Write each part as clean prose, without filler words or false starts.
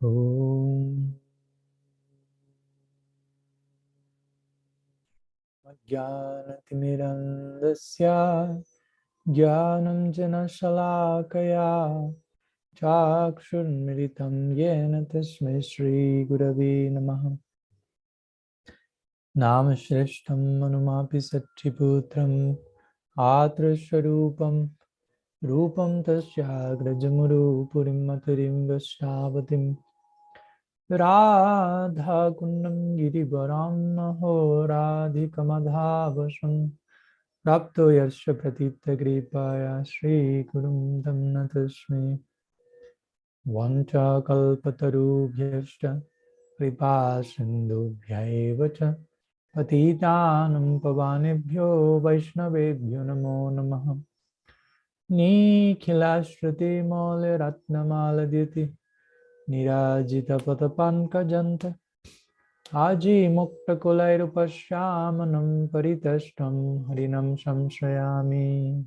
Om Jnanatimirandasya Jnanam Jana Shalakaya Chakshurmilitam Yena Tasmai Shri Gurave Namaha Namashrishtam Manumapi Satchiputram Atraswarupam Rupam Tasya Grajamuru Purim Maturim Vashavatim Radha Kundam Girivaram Maho Radhikamadhavasam Rapto Yarsha Pratita Gripaya Shri Kurum Tamna Tasme Vancha Kalpatarubhyashta Kripa Sindhubhyaevacha Patitanam Pavanebhyo Vaishnavebhyo Namo Namaha Nikhilashruti Mole Ratnamaladhyati Nirajita Patapankajanta Aji Mukta Kulairupashyamanam Paritashtam Harinam Samshrayami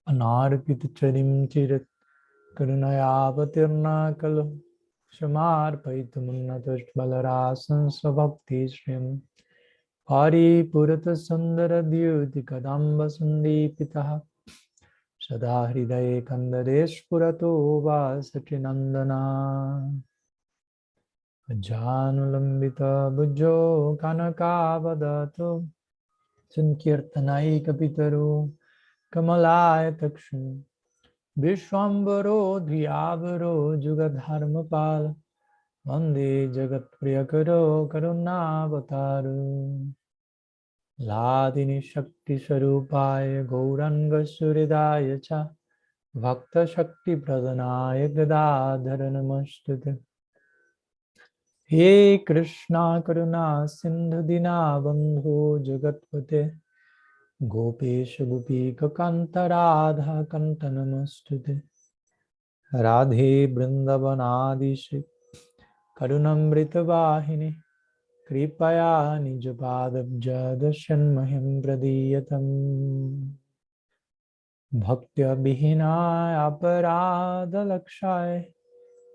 Anarpita Charim Chirat Karunayavatirna Kalu Shamarpaitumunatash Balarasan Svabhakti Srim Pari Purata Sundara Dyuti Kadamba Sundipitaha Sada Hridaye Kandaresh Purato Vasachinandana Janulambita Bujjo Kanakavadato Sankirtanai Kapitaru Kamalaya Takshu Vishwambaro Dhyavaro Jugadharmapal Vande Jagat Priyakaro Karunavataru Ladini Shakti Sarupaya Gauranga Suridaya Cha Bhakta Shakti Pradhanaya Gadadhara Namastute He Krishna Karuna Sindhu Dinabandhu Jagatpate Gopesha Gopika Kanta Radha Kanta Namastute Radhe Vrindavanadishri Karunamrita Vahini Kripaya Nijapadabja Dashanmahim Pradiyatam Bhaktya Bihina Aparadha Lakshaya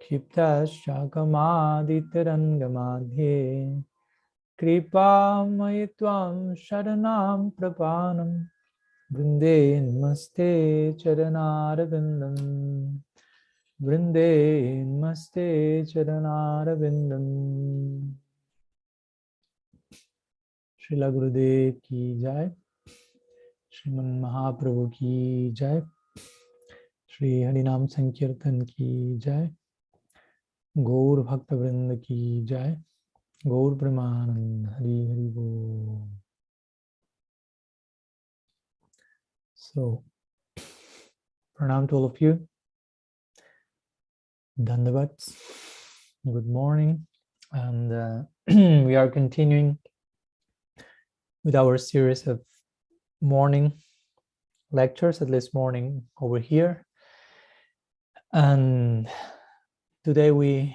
Kshiptascha Kamaditarangamadhe Kripa Tvam Sharanam Prapanam Vrinde Namaste Charanarvindam Vrinde Namaste Charanarvindam Srila Gurudev Ki Jai Sriman Mahaprabhu Ki Jai Shri Harinam Sankirtan Ki Jai Gaur Bhakta Vrinda Ki Jai Gaur Premanand Hari Hari Bol. So, pranam to all of you. Dandavats. Good morning. And we are continuing with our series of morning lectures, at least morning over here. And today we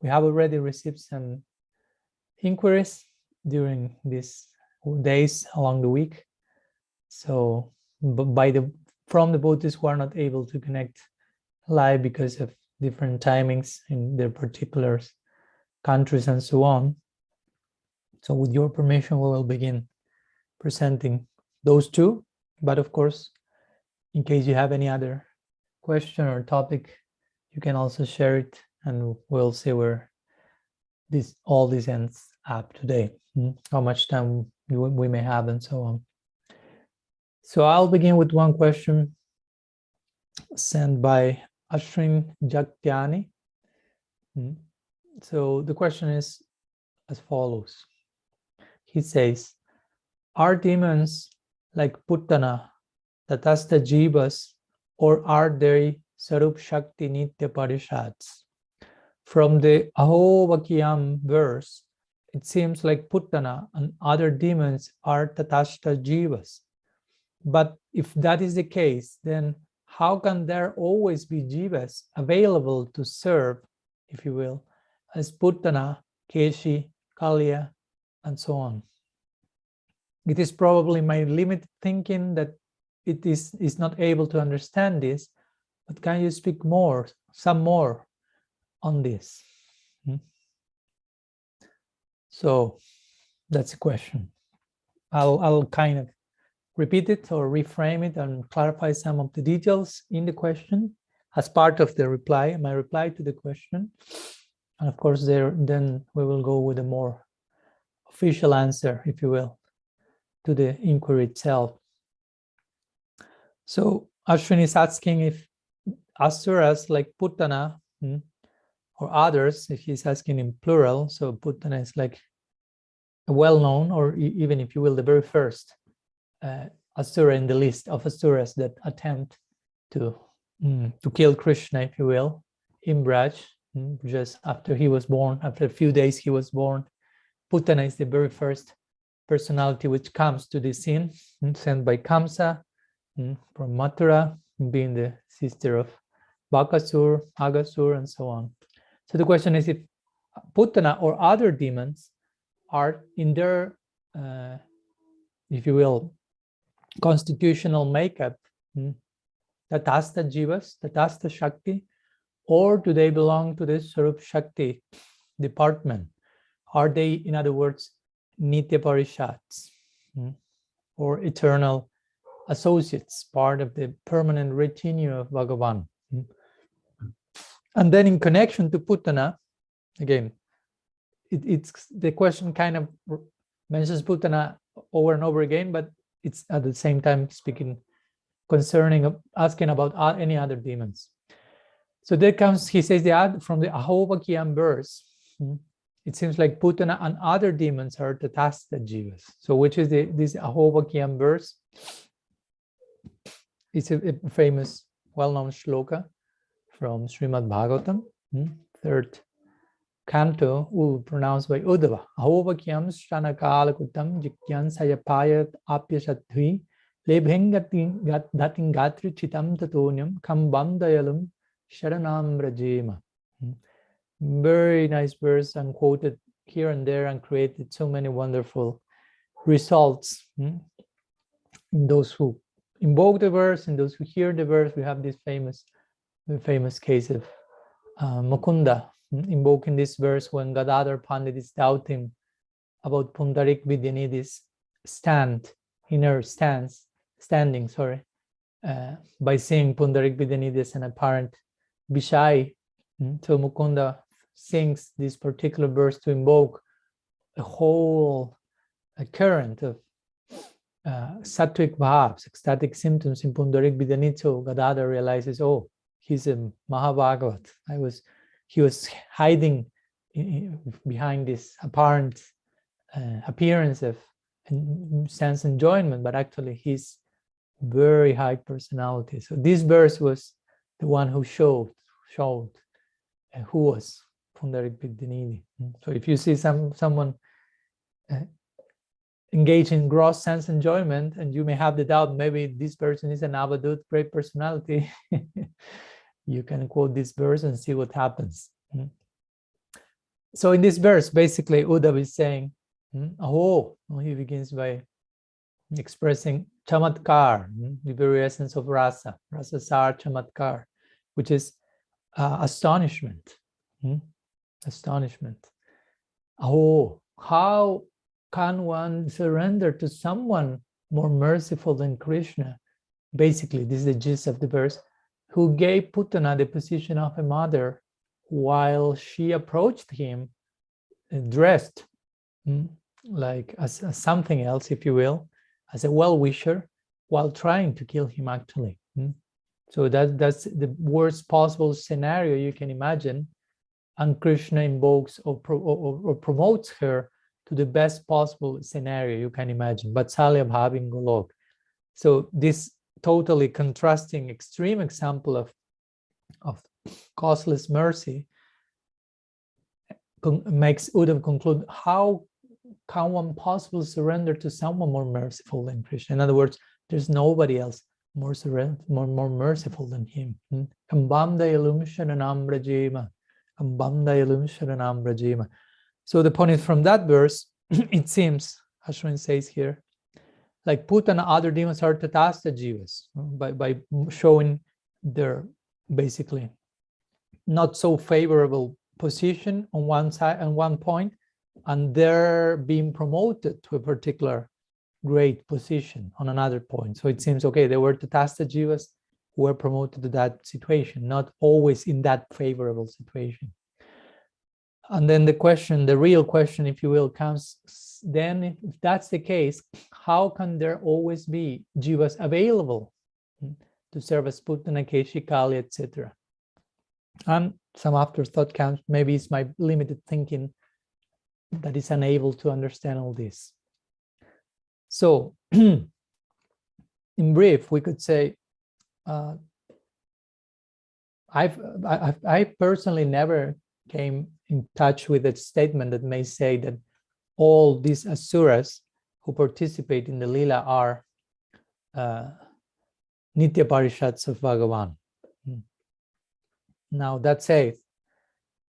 have already received some inquiries during these days along the week. So from the devotees who are not able to connect live because of different timings in their particular countries and so on. So with your permission, we will begin presenting those two. But of course, in case you have any other question or topic, you can also share it, and we'll see where all this ends up today, how much time we may have, and so on. So I'll begin with one question sent by Ashrin Jagtyani. So the question is as follows. He says, are demons like Puttana, Tatastha-jivas, or are they Sarup Shakti Nitya-parisadas? From the Aho Vakyam verse, it seems like Puttana and other demons are Tatastha-jivas. But if that is the case, then how can there always be jivas available to serve, if you will, as Puttana, Keshi, Kalya, and so on? It is probably my limited thinking that it is not able to understand this, but can you speak some more on this? So that's a question. I'll kind of repeat it or reframe it and clarify some of the details in the question as part of the reply, my reply to the question. And of course, then we will go with a more official answer, if you will, to the inquiry itself. So Ashwin is asking if Asuras like Putana or others, if he's asking in plural, so Putana is like a well-known, or even if you will, the very first Asura in the list of Asuras that attempt to kill Krishna, if you will, in Braj, just after he was born, after a few days he was born. Putana is the very first personality which comes to the scene, sent by Kamsa from Mathura, being the sister of Bakasur, Agasur, and so on. So the question is if Putana or other demons are in their, if you will, constitutional makeup, Tatastha-jivas, Tatastha Shakti, or do they belong to the Swarup Shakti department? Are they, in other words, Nitya-parisadas, or eternal associates, part of the permanent retinue of Bhagavan? And then in connection to Putana, again, it's the question kind of mentions Putana over and over again, but it's at the same time asking about any other demons. So there comes, he says, from the Ahovakyam verse, it seems like Putana and other demons are Tatastha-jivas. So which is this Ahovakyam verse? It's a famous, well-known shloka from Srimad Bhagavatam, 3rd canto, pronounced by Uddhava. Ahovakyam shranakalakutam jikyan sayapayat apyasatvi lebhengatin gatri chitam tatonyam kambam dayalum sharanam rajema. Very nice verse, and quoted here and there, and created so many wonderful results in those who invoke the verse and those who hear the verse. We have this famous case of Mukunda invoking this verse when Gadadhar Pandit is doubting about Pundarik Vidyanidhi's standing, by saying Pundarik Vidyanidhi is an apparent Vishai. So Mukunda sings this particular verse to invoke a whole current of sattvic bhavs, ecstatic symptoms in Pundarik Vidyanidhi. So Gadadhar realizes, oh, he's a Mahabhagavat. He was hiding behind this apparent appearance of sense enjoyment, but actually he's very high personality. So this verse was the one who showed who was Pundarik Vidyanidhi. So if you see someone engage in gross sense enjoyment, and you may have the doubt, maybe this person is an Avadut, great personality, you can quote this verse and see what happens. So in this verse, basically, Uddhava is saying, he begins by expressing chamatkar, the very essence of rasa, rasasar chamatkar, which is astonishment. Astonishment. How can one surrender to someone more merciful than Krishna? Basically, this is the gist of the verse, who gave Putana the position of a mother while she approached him dressed like as something else, if you will, as a well-wisher, while trying to kill him actually. So that's the worst possible scenario you can imagine, and Krishna invokes or promotes her to the best possible scenario you can imagine, Vatsalya Bhavin Golok. So this totally contrasting extreme example of causeless mercy makes Uddhava conclude, how can one possibly surrender to someone more merciful than Krishna? In other words, there's nobody else more merciful than him. Kambam dayalum sharanam rajema. Kambam dayalum sharanam rajema. So the point is, from that verse, it seems, Ashwin says here, like Put and other demons are Tatastha-jivas, by showing their basically not so favorable position on one side and one point, and they're being promoted to a particular great position on another point. So it seems, okay, they were Tatastha-jivas who were promoted to that situation, not always in that favorable situation. And then the question, the real question, if you will, comes then, if that's the case, how can there always be jivas available to serve as Putana, Keshi, Kali, etc.? And some afterthought comes, maybe it's my limited thinking that is unable to understand all this. So, in brief, we could say, I personally never came in touch with a statement that may say that all these Asuras who participate in the Lila are Nitya-parisadas of Bhagavan. Now, that said,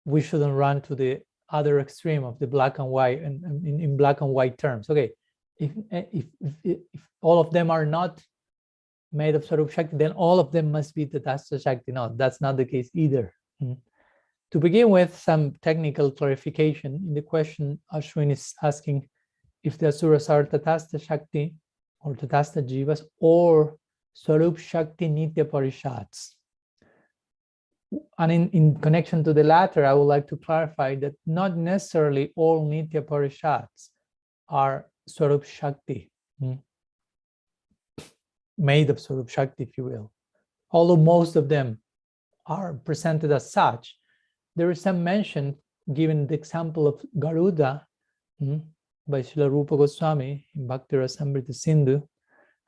we shouldn't run to the other extreme of the black and white, and in black and white terms. Okay, if all of them are not made of Swarup Shakti, then all of them must be the Tatastha Shakti. No, that's not the case either. To begin with, some technical clarification. In the question, Ashwin is asking if the Asuras are Tatastha Shakti or Tatastha-jivas or Swarup Shakti Nitya-parisadas. And in connection to the latter, I would like to clarify that not necessarily all Nitya-parisadas are Swarup Shakti, made of Swarup Shakti, if you will. Although most of them are presented as such, there is some mention, given the example of Garuda by Srila Rupa Goswami in Bhakti Rasamrita Sindhu.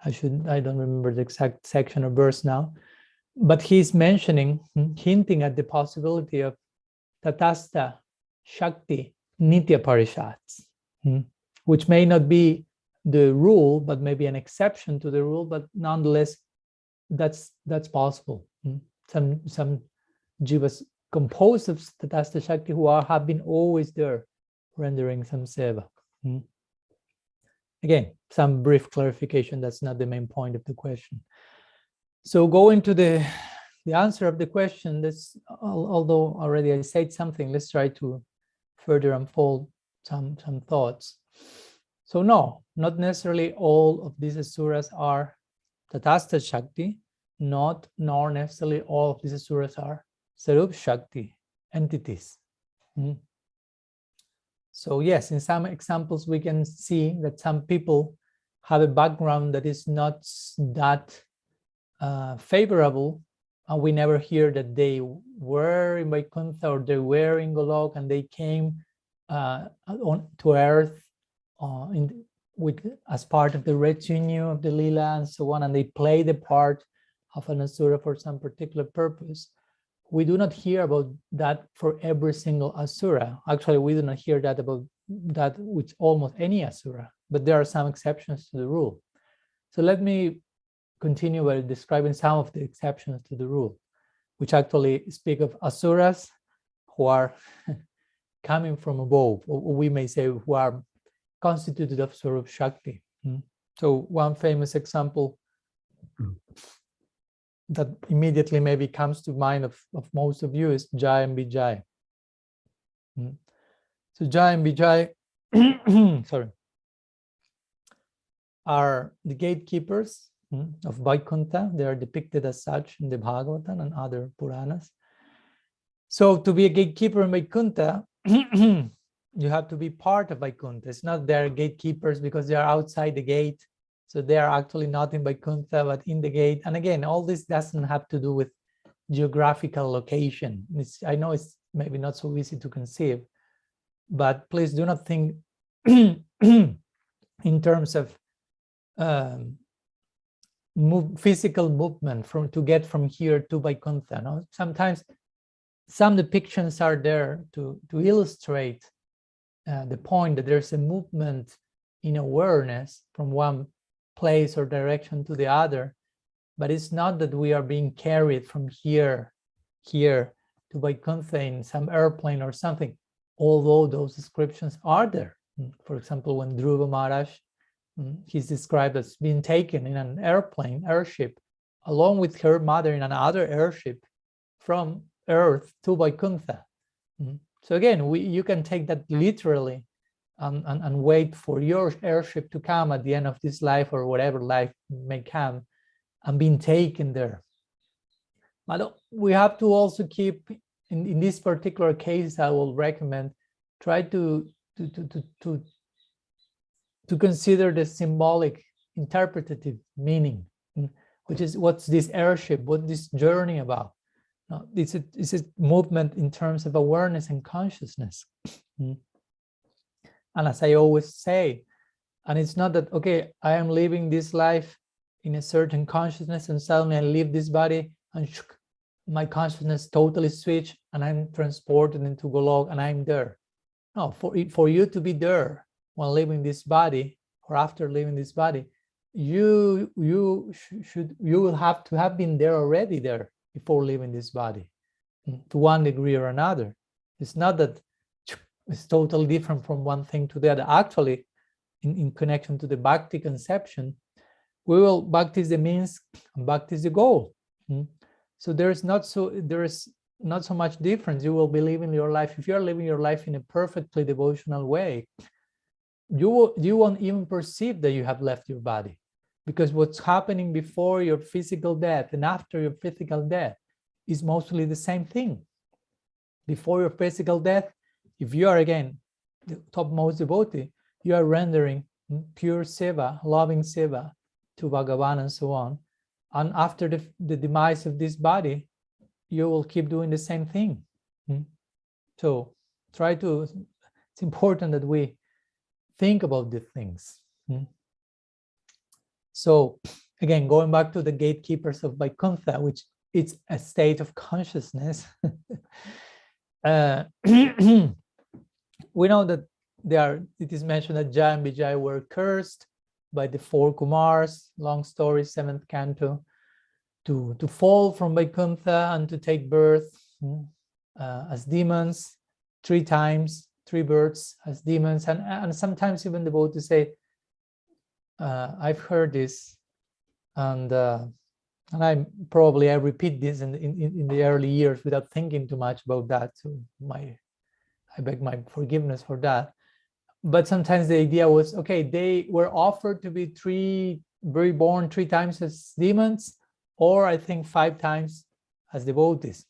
I don't remember the exact section or verse now, but he's mentioning, hinting at the possibility of Tatastha Shakti Nitya-parisadas, which may not be the rule, but maybe an exception to the rule, but nonetheless, that's possible. Some jivas composed of Tatastha Shakti who have been always there rendering some seva. Again, some brief clarification, that's not the main point of the question. So going to the answer of the question, although already I said something, let's try to further unfold some thoughts. So no, not necessarily all of these Asuras are Tatastha Shakti, nor necessarily all of these Asuras are Swarup Shakti entities. So yes, in some examples we can see that some people have a background that is not that favorable, and we never hear that they were in Vaikuntha or they were in Golok and they came to earth as part of the retinue of the Lila and so on, and they play the part of an Asura for some particular purpose. We do not hear about that for every single Asura. Actually, we do not hear that about that with almost any Asura, but there are some exceptions to the rule. So let me continue by describing some of the exceptions to the rule, which actually speak of Asuras who are coming from above, or we may say who are constituted of Swarup Shakti. So one famous example that immediately maybe comes to mind of most of you is Jai and Vijay. So Jai and Vijay are the gatekeepers of Vaikuntha. They are depicted as such in the Bhagavatam and other Puranas. So to be a gatekeeper in Vaikuntha, you have to be part of Vaikuntha. It's not they're gatekeepers because they are outside the gate. So they are actually not in Vaikuntha, but in the gate. And again, all this doesn't have to do with geographical location. I know it's maybe not so easy to conceive, but please do not think in terms of physical movement to get from here to Vaikuntha. No? Sometimes some depictions are there to illustrate the point that there's a movement in awareness from one place or direction to the other, but it's not that we are being carried from here to Vaikuntha in some airplane or something, although those descriptions are there. For example, when Dhruva Maharaj He's described as being taken in an airship, along with her mother in another airship from Earth to Vaikuntha. So again, you can take that literally and wait for your airship to come at the end of this life or whatever life may come and being taken there. But we have to also keep, in this particular case, I will recommend, try to consider the symbolic interpretative meaning, which is what's this airship, what's this journey about? It's a movement in terms of awareness and consciousness. And as I always say, and it's not that, okay, I am living this life in a certain consciousness and suddenly I leave this body and my consciousness totally switch and I'm transported into Golok and I'm there. No, for you to be there when leaving this body or after leaving this body, you will have to have been there already there before leaving this body, to one degree or another. It's not that it's totally different from one thing to the other. Actually, in connection to the bhakti conception, bhakti is the means and bhakti is the goal. So there is not so much difference. You will be living your life. If you are living your life in a perfectly devotional way, you won't even perceive that you have left your body, because what's happening before your physical death and after your physical death is mostly the same thing. Before your physical death, if you are again the topmost devotee, you are rendering pure seva, loving seva to Bhagavan and so on. And after the demise of this body, you will keep doing the same thing. So it's important that we think about these things. So again, going back to the gatekeepers of Vaikuntha, which is a state of consciousness, we know that it is mentioned that Jaya and Vijaya were cursed by the 4 Kumars, long story, 7th canto, to fall from Vaikuntha and to take birth as demons 3 times, 3 births as demons. And sometimes even the devotees say, I've heard this, and I repeat this in the early years without thinking too much about that. So I beg my forgiveness for that. But sometimes the idea was, okay, they were offered to be reborn 3 times as demons, or I think 5 times as devotees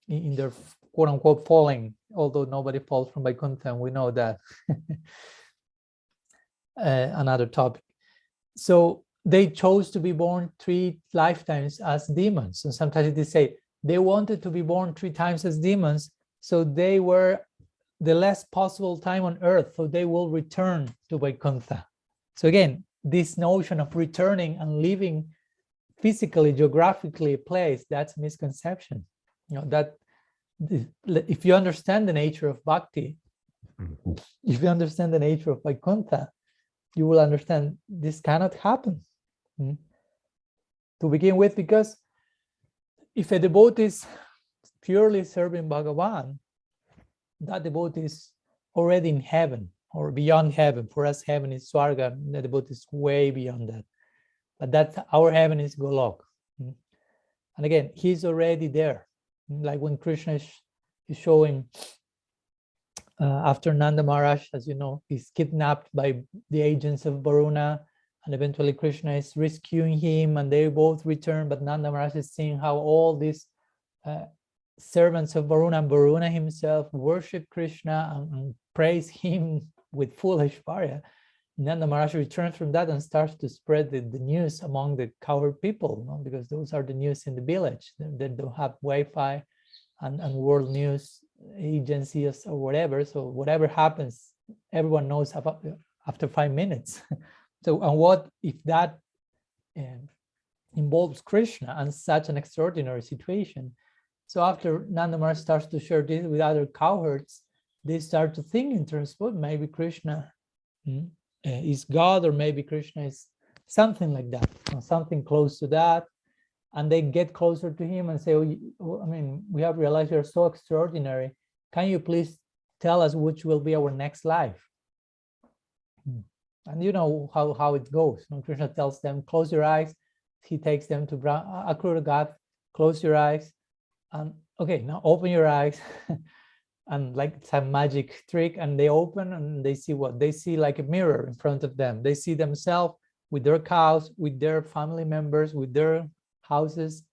in their quote unquote falling, although nobody falls from Vaikuntha, and we know that. Another topic. So they chose to be born 3 lifetimes as demons. And sometimes they say they wanted to be born 3 times as demons, so they were the last possible time on earth, so they will return to Vaikuntha. So again, this notion of returning and leaving physically, geographically a place, that's a misconception. That if you understand the nature of bhakti, if you understand the nature of Vaikuntha, you will understand this cannot happen. To begin with, because if a devotee is purely serving Bhagavan, that devotee is already in heaven or beyond heaven. For us, heaven is Swarga, the devotee is way beyond that. But our heaven is Golok. And again, he's already there. Like when Krishna is showing after Nanda Maharaj, as you know, is kidnapped by the agents of Varuna, and eventually Krishna is rescuing him, and they both return. But Nanda Maharaj is seeing how all these servants of Varuna and Varuna himself worship Krishna and praise him with full Aishvarya. Nanda Maharaj returns from that and starts to spread the news among the cowherd people, because those are the news in the village. They don't have Wi-Fi and world news agencies or whatever. So whatever happens, everyone knows about after 5 minutes. So, and what if that involves Krishna and such an extraordinary situation? So after Nanda Maharaj starts to share this with other cowherds, they start to think in terms of maybe Krishna is God, or maybe Krishna is something like that, or something close to that. And they get closer to him and say, I mean, we have realized you're so extraordinary. Can you please tell us which will be our next life? And you know how it goes. When Krishna tells them, close your eyes, he takes them to Akrura Ghat, close your eyes, and okay, now open your eyes. And like it's a magic trick, and they open and they see what? They see like a mirror in front of them. They see themselves with their cows, with their family members, with their houses.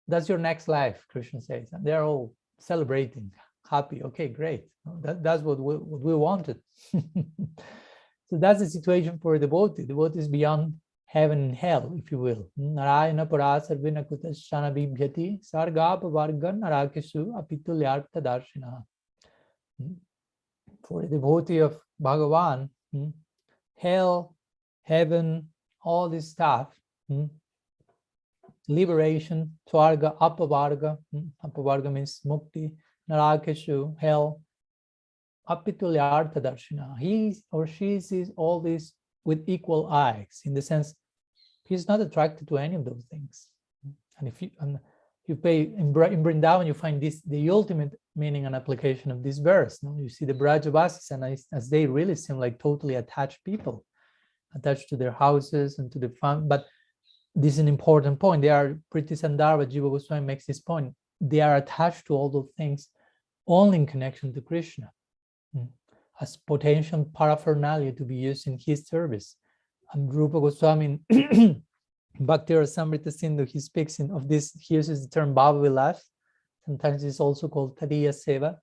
That's your next life, Krishna says. And they're all celebrating, happy. Okay, great. That's what we wanted. So that's the situation for a devotee. Devotee is beyond heaven and hell, if you will. Narayana parasarvina kutashana bibhyati sargapa varga narakeshu apitulyartha darshina. For a devotee of Bhagavan, hell, heaven, all this stuff, liberation, swarga, apavarga. Apavarga means mukti, narakeshu, hell, apitulyartha darshina. He or she sees all this with equal eyes, in the sense he's not attracted to any of those things. And if you pay in Vrindavan, you find this the ultimate meaning and application of this verse. No? You see the Brajavasis, and as they really seem like totally attached people, attached to their houses and to the farm. But this is an important point. They are, Priti Sandarbha Jiva Goswami makes this point. They are attached to all those things only in connection to Krishna, as potential paraphernalia to be used in his service. And Rupa Goswami Bhakti Rasamrita Sindhu, he speaks of this, he uses the term Bhava Vilas. Sometimes it's also called Tadiya Seva,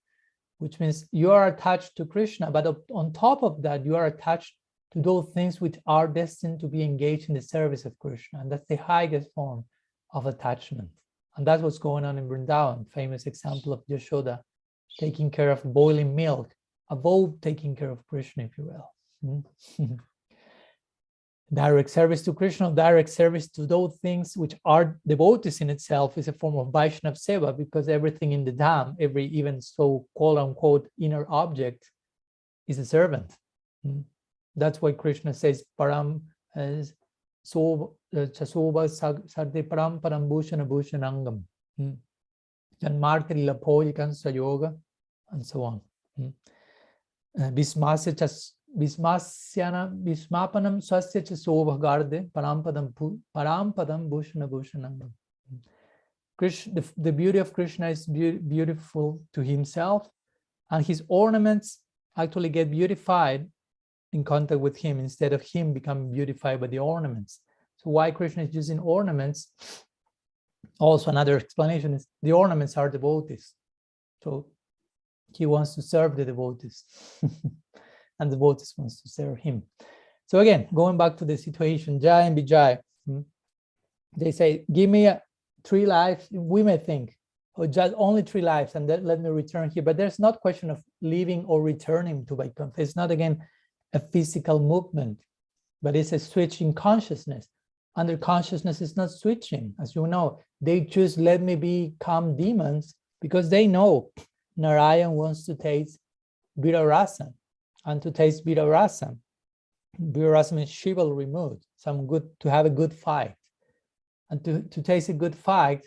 which means you are attached to Krishna, but on top of that, you are attached to those things which are destined to be engaged in the service of Krishna. And that's the highest form of attachment. And that's what's going on in Vrindavan. Famous example of Yashoda taking care of boiling milk, above taking care of Krishna, if you will. Direct service to Krishna, direct service to those things which are devotees in itself, is a form of Vaishnava Seva, because everything in the Dham, every even so quote-unquote inner object, is a servant. That's why Krishna says, Param Chasoba Sarde Param Param Bhushana Bhushanangam, and Martri Lapoyikan Sayoga, and so on. Vismapanam swasya cha sobhagarde parampadam bhushana bhushanangam. Krishna, the beauty of Krishna is beautiful to himself, and his ornaments actually get beautified in contact with him, instead of him becoming beautified by the ornaments. So why Krishna is using ornaments? Also, another explanation is the ornaments are devotees. So he wants to serve the devotees. And the devotees wants to serve him. So again, going back to the situation, Jai and Vijay, they say, give me 3 lives. We may think, oh, just only 3 lives, and then let me return here. But there's not question of leaving or returning to Vaikuntha. It's not, again, a physical movement, but it's a switch in consciousness. Under consciousness is not switching. As you know, they choose, let me become demons, because they know Narayan wants to taste Virarasa. And to taste Virarasa means chivalry mood, to have a good fight. And to taste a good fight,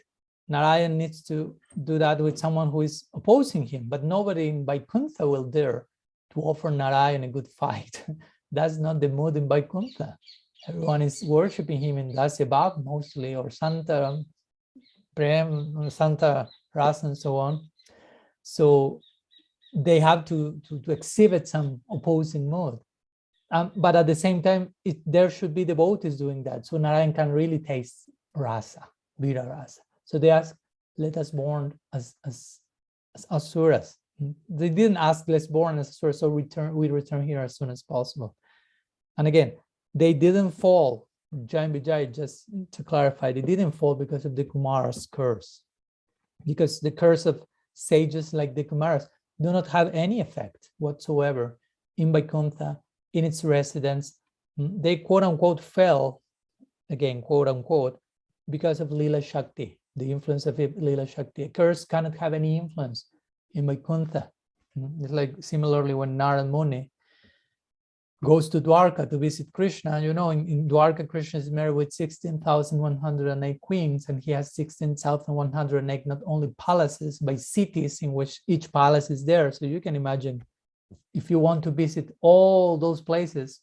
Narayan needs to do that with someone who is opposing him, but nobody in Vaikuntha will dare to offer Narayan a good fight. That's not the mood in Vaikuntha. Everyone is worshipping him in Dasya Bhav mostly, or Santa Prem, Santa Rasa, and so on. So they have to exhibit some opposing mood. But at the same time, there should be devotees doing that. So Narayan can really taste rasa, Vira rasa. So they ask, let us born as Asuras. They didn't ask, let's born as Asuras, so we return here as soon as possible. And again, they didn't fall. Jai and Vijay, just to clarify, they didn't fall because of the Kumara's curse. Because the curse of sages like the Kumaras do not have any effect whatsoever in Vaikuntha, in its residence. They quote-unquote fell, again, quote-unquote, because of Lila Shakti, the influence of Lila Shakti. A curse cannot have any influence in Vaikuntha. It's like similarly when Narad Muni goes to Dwarka to visit Krishna. You know, in Dwarka, Krishna is married with 16,108 queens, and he has 16,108 not only palaces, but cities in which each palace is there. So you can imagine, if you want to visit all those places,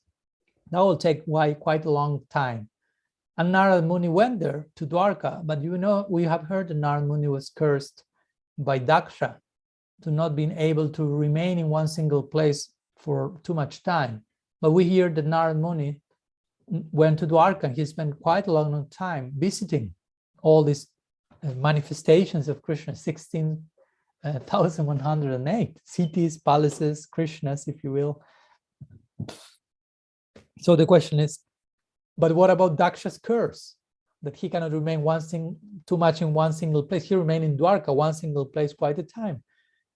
That will take quite a long time. And Narad Muni went there to Dwarka, but we have heard that Narad Muni was cursed by Daksha to not being able to remain in one single place for too much time. But we hear that Narad Muni went to Dwarka and he spent quite a long time visiting all these manifestations of Krishna, 16,108 cities, palaces, Krishnas, if you will. So the question is, but what about Daksha's curse? That he cannot remain too much in one single place. He remained in Dwarka, one single place, quite a time.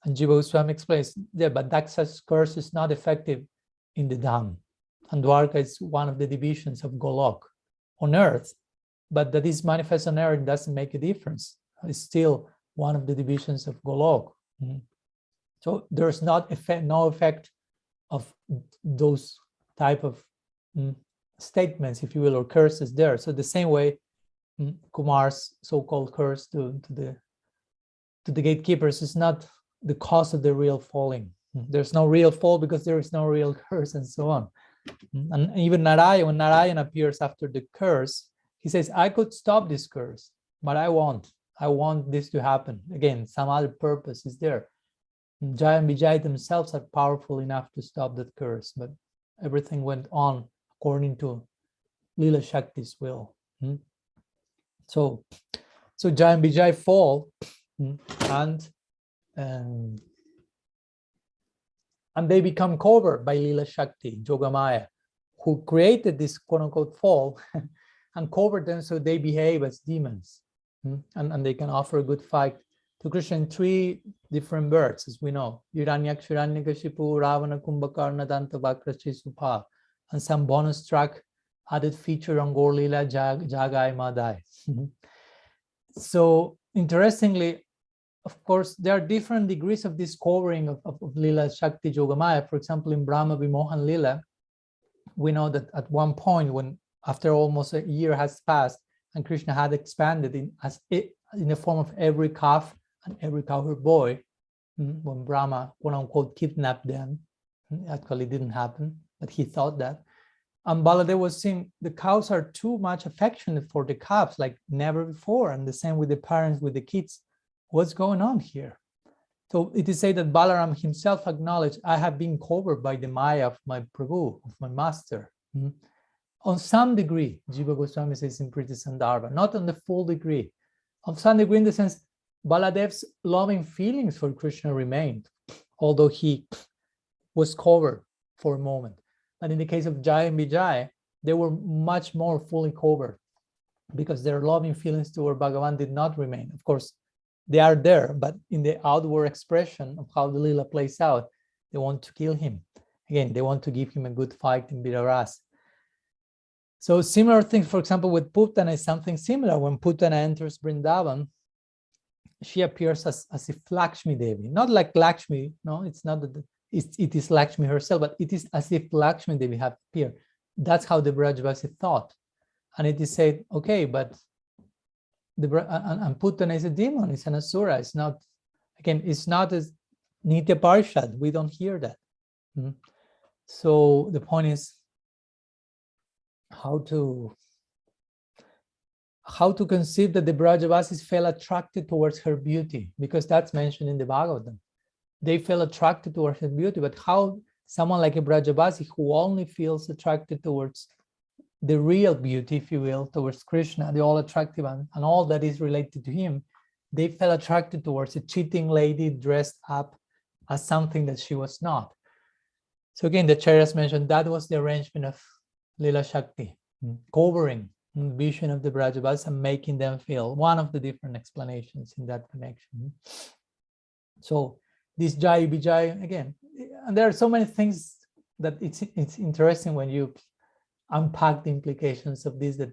And Jiva Goswami explains, yeah, but Daksha's curse is not effective in the Dham. And Dwarka is one of the divisions of Golok on earth. But that is manifest on earth doesn't make a difference. It's still one of the divisions of Golok. So there's no effect of those type of statements, if you will, or curses there. So the same way Kumar's so-called curse to the gatekeepers is not the cause of the real falling. There's no real fall because there is no real curse, and so on. And even Narayan, when Narayan appears after the curse, he says, I could stop this curse, but I won't. I want this to happen. Again, some other purpose is there. Jaya and Vijay themselves are powerful enough to stop that curse, but everything went on according to Lila Shakti's will. So Jaya and Vijay fall, and they become covered by Lila Shakti, Jogamaya, who created this quote-unquote fall and covered them so they behave as demons. And they can offer a good fight to Krishna in 3 different births, as we know. Hiranyaksha, Hiranyakashipu, Ravana, Kumbhakarna, Dantavakra, Chisupa, and some bonus track added feature on Gaur Lila, Jagai Madai. So interestingly, of course, there are different degrees of this covering of Lila Shakti Jogamaya. For example, in Brahma Vimohan Lila, we know that at one point, when after almost a year has passed, and Krishna had expanded in the form of every calf and every cowherd boy, when Brahma, quote unquote, kidnapped them. Actually didn't happen, but he thought that. And Baladev was saying the cows are too much affectionate for the calves, like never before. And the same with the parents, with the kids. What's going on here? So it is said that Balaram himself acknowledged, I have been covered by the Maya of my Prabhu, of my master. On some degree, Jiva Goswami says in Priti Sandarbha, not on the full degree. On some degree, in the sense, Baladev's loving feelings for Krishna remained, although he was covered for a moment. But in the case of Jaya and Vijay, they were much more fully covered because their loving feelings toward Bhagavan did not remain. Of course, they are there, but in the outward expression of how the Leela plays out, they want to kill him. Again, they want to give him a good fight in Viraras. So similar things, for example, with Putana is something similar. When Putana enters Vrindavan, she appears as if Lakshmi Devi, not like Lakshmi. No, it's not that it is Lakshmi herself, but it is as if Lakshmi Devi had appeared. That's how the Brajavasi thought. And it is said, okay, but and Putana is a demon, it's an Asura. It's not, again, it's not as Nitya-parisadas. We don't hear that. So the point is how to conceive that the Brajavasis felt attracted towards her beauty, because that's mentioned in the Bhagavatam. They felt attracted towards her beauty, but how someone like a Brajavasi who only feels attracted towards the real beauty, if you will, towards Krishna, the all attractive and all that is related to him, they felt attracted towards a cheating lady dressed up as something that she was not. So again, the Acharyas mentioned that was the arrangement of Lila Shakti, covering the vision of the Brajavas and making them feel, one of the different explanations in that connection. So this Jai Vijay, again, and there are so many things that it's interesting when you unpack the implications of this that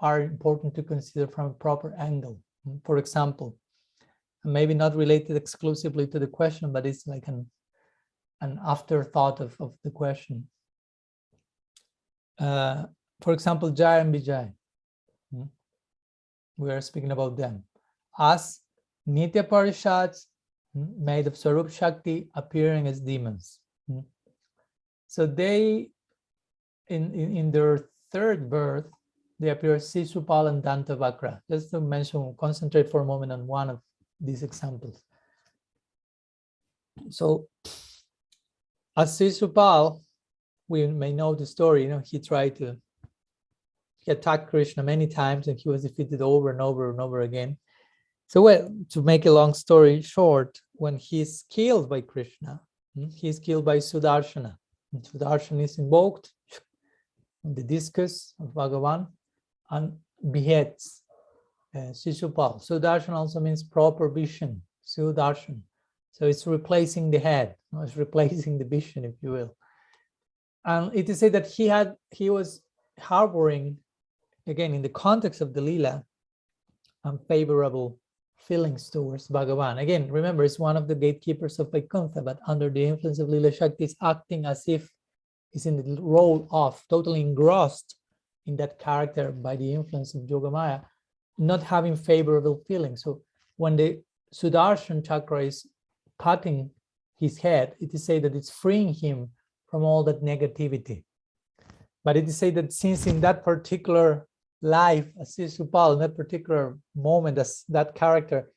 are important to consider from a proper angle. For example, maybe not related exclusively to the question, but it's like an afterthought of the question. For example, Jaya and Vijay. We are speaking about them as Nitya-parisadas made of Swarup Shakti appearing as demons. So they in their third birth, they appear Sisupal and Dantavakra. Just to mention, concentrate for a moment on one of these examples. So, as Sisupal, we may know the story. He attacked Krishna many times, and he was defeated over and over and over again. So, well, to make a long story short, when he's killed by Krishna, he's killed by Sudarshana. And Sudarshana is invoked, the discus of Bhagavan, and beheads Sisupal. Sudarshana also means proper vision, Sudarshan. So it's replacing the head, it's replacing the vision, if you will. And it is said that he was harboring, again, in the context of the Lila, unfavorable feelings towards Bhagavan. Again, remember, it's one of the gatekeepers of Vaikuntha, but under the influence of Lila Shakti, is acting as if he's in the role of totally engrossed in that character by the influence of Yogamaya, not having favorable feelings. So when the Sudarshan chakra is cutting his head, it is said that it's freeing him from all that negativity. But it is said that since in that particular life, as Sisupal, in that particular moment, as that character,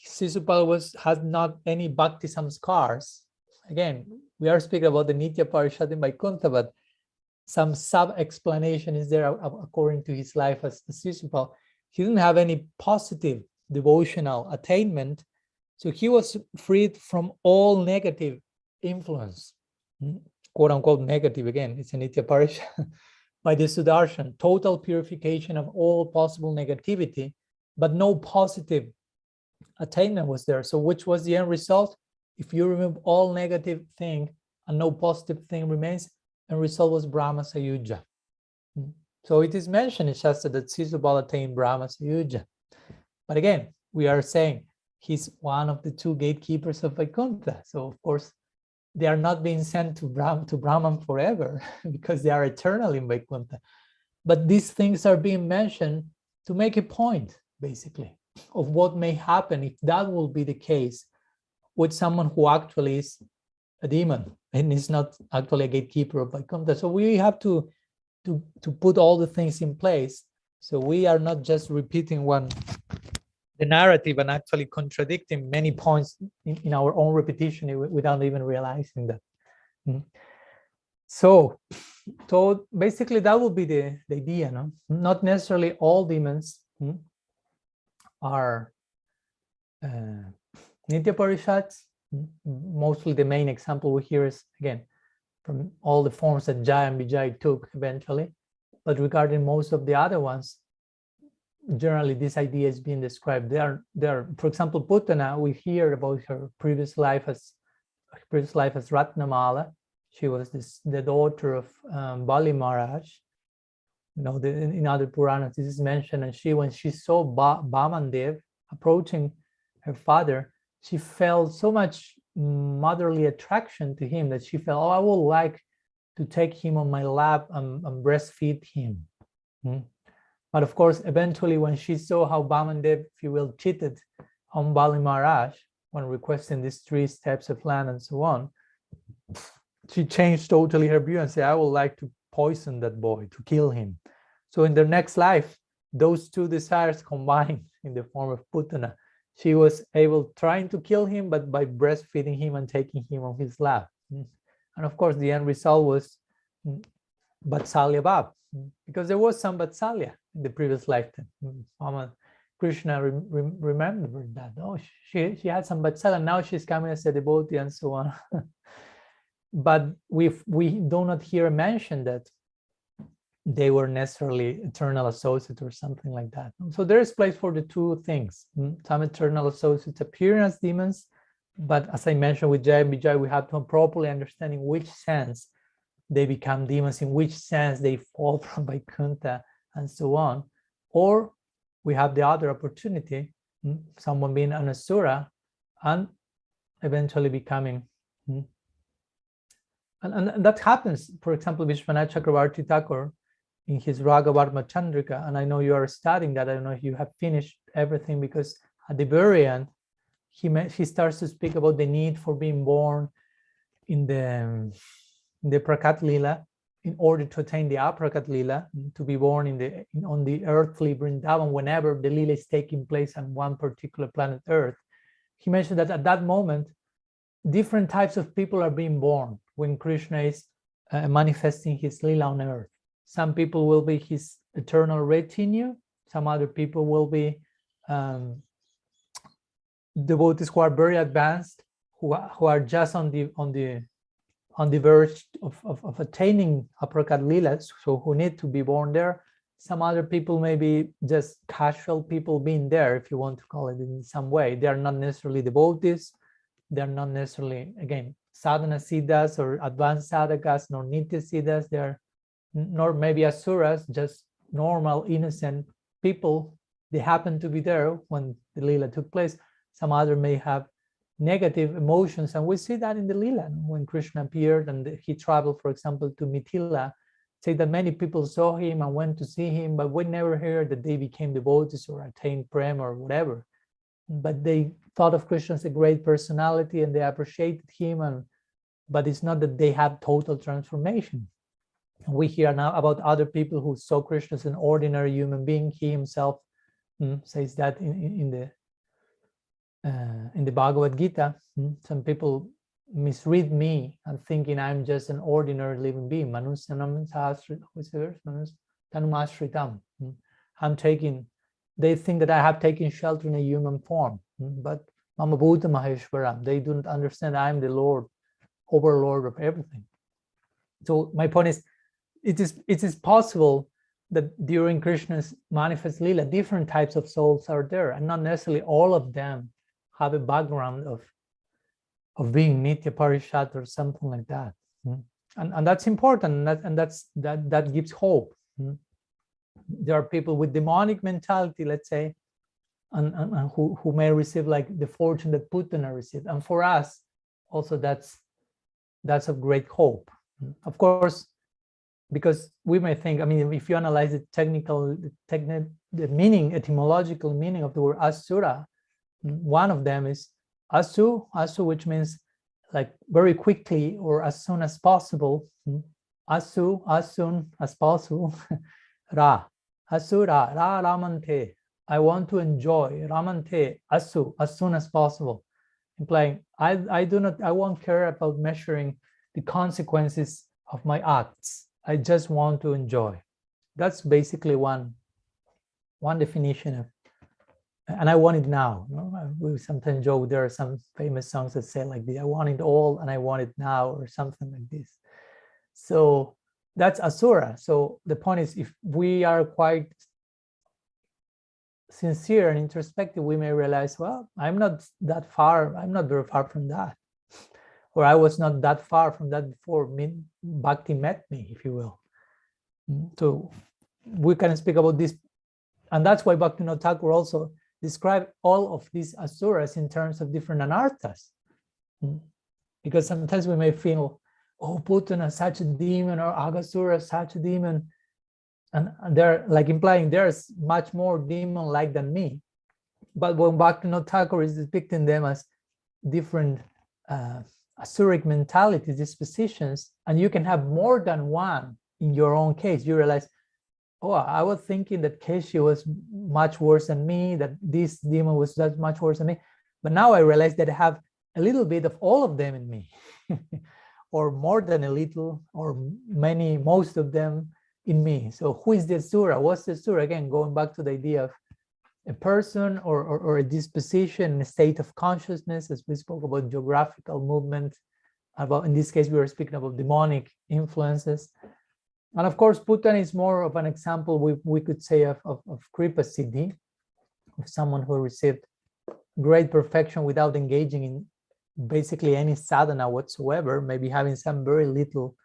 Sisupal has not any bhakti samskars. Again, we are speaking about the Nitya-parisadas in Vaikuntha, but some sub-explanation is there according to his life as Sisupal. He didn't have any positive devotional attainment, so he was freed from all negative influence, quote unquote negative, again, it's a Nitya-parisada, by the Sudarshan, total purification of all possible negativity, but no positive attainment was there. So which was the end result? If you remove all negative thing and no positive thing remains, the result was Brahma Sayuja. So it is mentioned in Shastra that Sisupal attained Brahma Sayuja. But again, we are saying he's one of the two gatekeepers of Vaikuntha. So of course, they are not being sent to Brahman forever because they are eternal in Vaikuntha. But these things are being mentioned to make a point, basically, of what may happen if that will be the case with someone who actually is a demon and is not actually a gatekeeper of Vaikuntha. So we have to put all the things in place. So we are not just repeating the narrative and actually contradicting many points in our own repetition without even realizing that. So basically that would be the idea, no? Not necessarily all demons are Nitya-parisadas. Mostly the main example we hear is, again, from all the forms that Jaya and Vijay took eventually. But regarding most of the other ones, generally this idea is being described. They are, for example, Putana, we hear about her previous life as Ratnamala. She was the daughter of Bali Maharaj. In other Puranas this is mentioned, and when she saw Bamandev approaching her father, she felt so much motherly attraction to him that she felt, I would like to take him on my lap and breastfeed him. But of course, eventually when she saw how Bamandev, if you will, cheated on Bali Maharaj when requesting these 3 steps of land and so on, she changed totally her view and said, I would like to poison that boy, to kill him. So in their next life, those 2 desires combined in the form of Putana. She was trying to kill him, but by breastfeeding him and taking him on his lap. And of course, the end result was Vatsalya Bhav, because there was some Vatsalya in the previous lifetime. Krishna remembered that. Oh, she had some Vatsalya, now she's coming as a devotee and so on. But we do not hear mention that they were necessarily eternal associates or something like that. So there is place for the 2 things. Some eternal associates appear as demons, but as I mentioned with Jaya and Vijay, we have to properly understand in which sense they become demons, in which sense they fall from Vaikuntha and so on. Or we have the other opportunity, someone being an Asura and eventually becoming. And that happens. For example, Vishwanath Chakravarti Thakur in his Raghavarma Chandrika, and I know you are studying that. I don't know if you have finished everything, because at the very end, he starts to speak about the need for being born in the Prakat Lila in order to attain the Aprakat Lila, to be born on the earthly Vrindavan whenever the Lila is taking place on one particular planet Earth. He mentioned that at that moment, different types of people are being born when Krishna is manifesting his Lila on earth. Some people will be his eternal retinue. Some other people will be devotees who are very advanced, who are just on the verge of attaining Aprakat Lila, so who need to be born there. Some other people may be just casual people being there, if you want to call it in some way. They are not necessarily devotees. They're not necessarily, again, sadhana siddhas or advanced sadhakas, nor nitya-siddhas. They're nor maybe asuras, just normal, innocent people. They happen to be there when the Lila took place. Some other may have negative emotions, and we see that in the Lila when Krishna appeared and he traveled, for example, to Mithila. Say that many people saw him and went to see him, but we never heard that they became devotees or attained prem or whatever. But they thought of Krishna as a great personality and they appreciated him, but it's not that they have total transformation. And we hear now about other people who saw Krishna as an ordinary human being. He himself says that in the Bhagavad Gita. Some people misread me and thinking I'm just an ordinary living being. Manusyanam sahasritam. What's the verse? Tanumasritam. They think that I have taken shelter in a human form, but Mama Bhuta Maheshwaram, they don't understand I'm the Lord, overlord of everything. So my point is, it is possible that during Krishna's manifest Lila, different types of souls are there, and not necessarily all of them have a background of being Nitya-parisadas or something like that. And that's important, and that gives hope. There are people with demonic mentality, let's say, and who may receive like the fortune that Putana received. And for us, also that's of great hope. Of course, because we may think, I mean, if you analyze the meaning, etymological meaning of the word asura, one of them is asu, which means like very quickly or as soon as possible. Asu, as soon as possible. Ra, asura, ra ramante. I want to enjoy ramante, asu, as soon as possible. Implying I won't care about measuring the consequences of my acts. I just want to enjoy. That's basically one definition of, and I want it now. We sometimes joke, there are some famous songs that say like this, I want it all and I want it now, or something like this. So that's asura. So the point is, if we are quite sincere and introspective, we may realize, well, I'm not that far, I'm not very far from that. Or I was not that far from that before Bhakti met me, if you will. So we can speak about this. And that's why Bhaktivinoda Thakur also described all of these asuras in terms of different anarthas. Because sometimes we may feel, oh, Putana, such a demon, or Aghasura, such a demon. And they're like implying there's much more demon-like than me. But when Bhaktivinoda Thakur is depicting them as different asuric mentalities, dispositions, and you can have more than one in your own case, you realize, oh, I was thinking that Keshi was much worse than me, that this demon was that much worse than me. But now I realize that I have a little bit of all of them in me, or more than a little, or most of them in me. So who is the Asura? What's the Asura? Again, going back to the idea of a person or a disposition, a state of consciousness, as we spoke about geographical movement, about, in this case, we were speaking about demonic influences. And of course, Putana is more of an example, we could say, of Kripa Siddhi, of someone who received great perfection without engaging in basically any sadhana whatsoever, maybe having some very little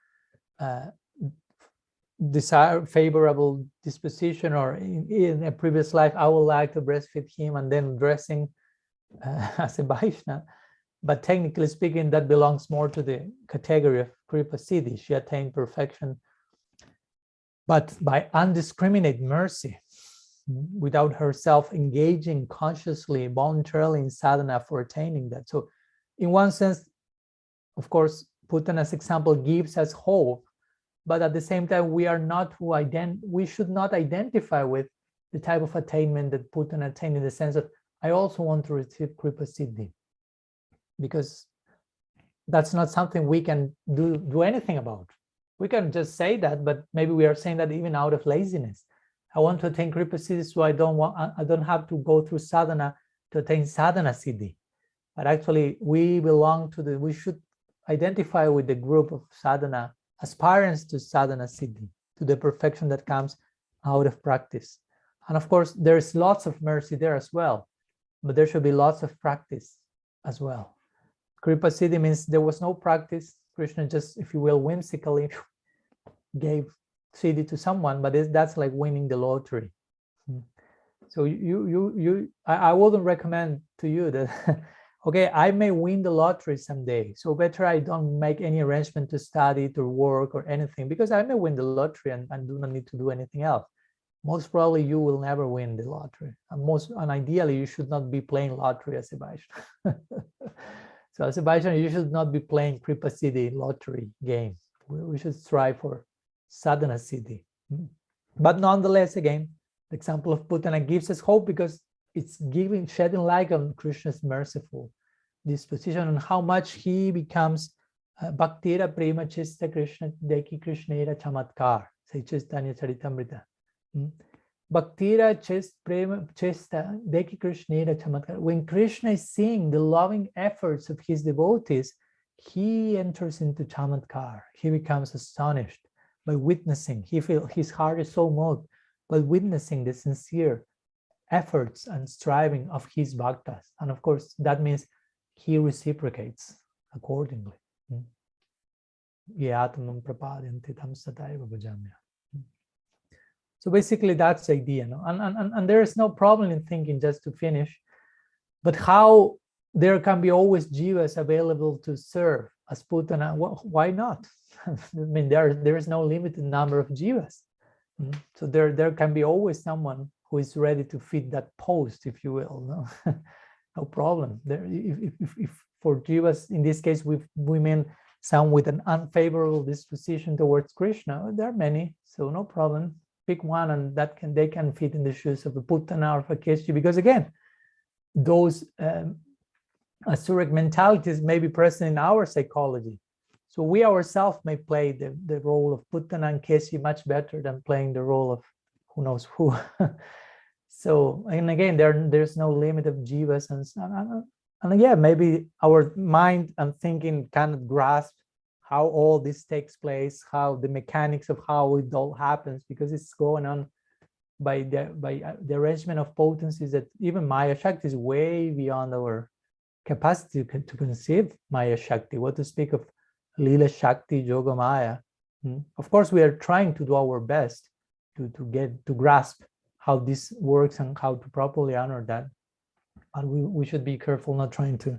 favorable disposition, or in a previous life, I would like to breastfeed him, and then dressing as a Vaishnava. But technically speaking, that belongs more to the category of Kripa Siddhi. She attained perfection, but by undiscriminate mercy, without herself engaging consciously, voluntarily in sadhana for attaining that. So in one sense, of course, Putana's example gives us hope but at the same time, we should not identify with the type of attainment that Putana attained, in the sense that I also want to receive Kripa Siddhi, because that's not something we can do anything about. We can just say that, but maybe we are saying that even out of laziness. I want to attain Kripa Siddhi, so I don't have to go through sadhana to attain sadhana siddhi. But actually, we should identify with the group of sadhana aspirants to sadhana siddhi, to the perfection that comes out of practice. And of course, there's lots of mercy there as well, but there should be lots of practice as well. Kripa Siddhi means there was no practice. Krishna just, if you will, whimsically gave Siddhi to someone, but that's like winning the lottery. So I wouldn't recommend to you that, okay, I may win the lottery someday, so better I don't make any arrangement to study, to work, or anything, because I may win the lottery and do not need to do anything else. Most probably you will never win the lottery. And ideally, you should not be playing lottery as a Vaishnava. So as a Vaishnava, you should not be playing Kripa Siddhi lottery game. We should strive for sadhana siddhi. But nonetheless, again, the example of Putana gives us hope, because it's shedding light on Krishna's merciful disposition and how much he becomes Bhaktira Prema Chista Krishna Deki Krishnera Chamatkar, say Chaitanya Charitamrita. Bhaktira Prema Chista Deki Krishnera Chamatkar. When Krishna is seeing the loving efforts of his devotees, he enters into Chamatkar. He becomes astonished by witnessing. His heart is so moved by witnessing the sincere efforts and striving of his bhaktas. And of course, that means he reciprocates accordingly. So basically, that's the idea. No? And there is no problem in thinking, just to finish, but how there can be always jivas available to serve as Putana. Well, why not? I mean, there is no limited number of jivas. So there can be always someone who is ready to fit that post, if you will. No, no problem. There, if for jivas, in this case, we mean some with an unfavorable disposition towards Krishna. There are many, so no problem. Pick one, and they can fit in the shoes of a Putana or of a Keshi, because again, those Asuric mentalities may be present in our psychology. So we ourselves may play the role of Putana and Keshi much better than playing the role of who knows who. So, and again, there's no limit of jivas, and again, maybe our mind and thinking cannot grasp how all this takes place, how the mechanics of how it all happens, because it's going on by the arrangement of potencies that even Maya Shakti is way beyond our capacity to conceive Maya Shakti. What to speak of Lila Shakti, Yoga Maya. Of course, we are trying to do our best to grasp how this works and how to properly honor that. But we should be careful not trying to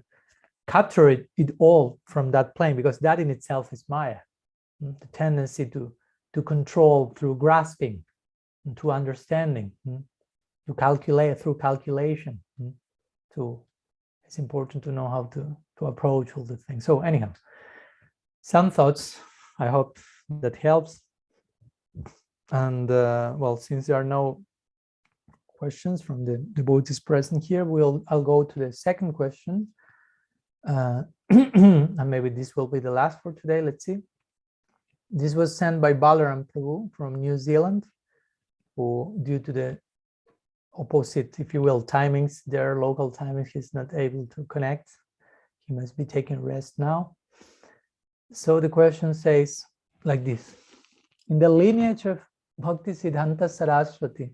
capture it all from that plane, because that in itself is Maya. The tendency to control through grasping, to understanding, to calculate through calculation. It's important to know how to approach all the things. So anyhow, some thoughts. I hope that helps. And well, since there are no questions from the devotees present here, I'll go to the second question. And maybe this will be the last for today. Let's see. This was sent by Balaram Prabhu from New Zealand, who, due to the opposite, if you will, timings, their local timings, he's not able to connect. He must be taking rest now. So the question says like this: in the lineage of Bhakti Siddhanta Sarasvati,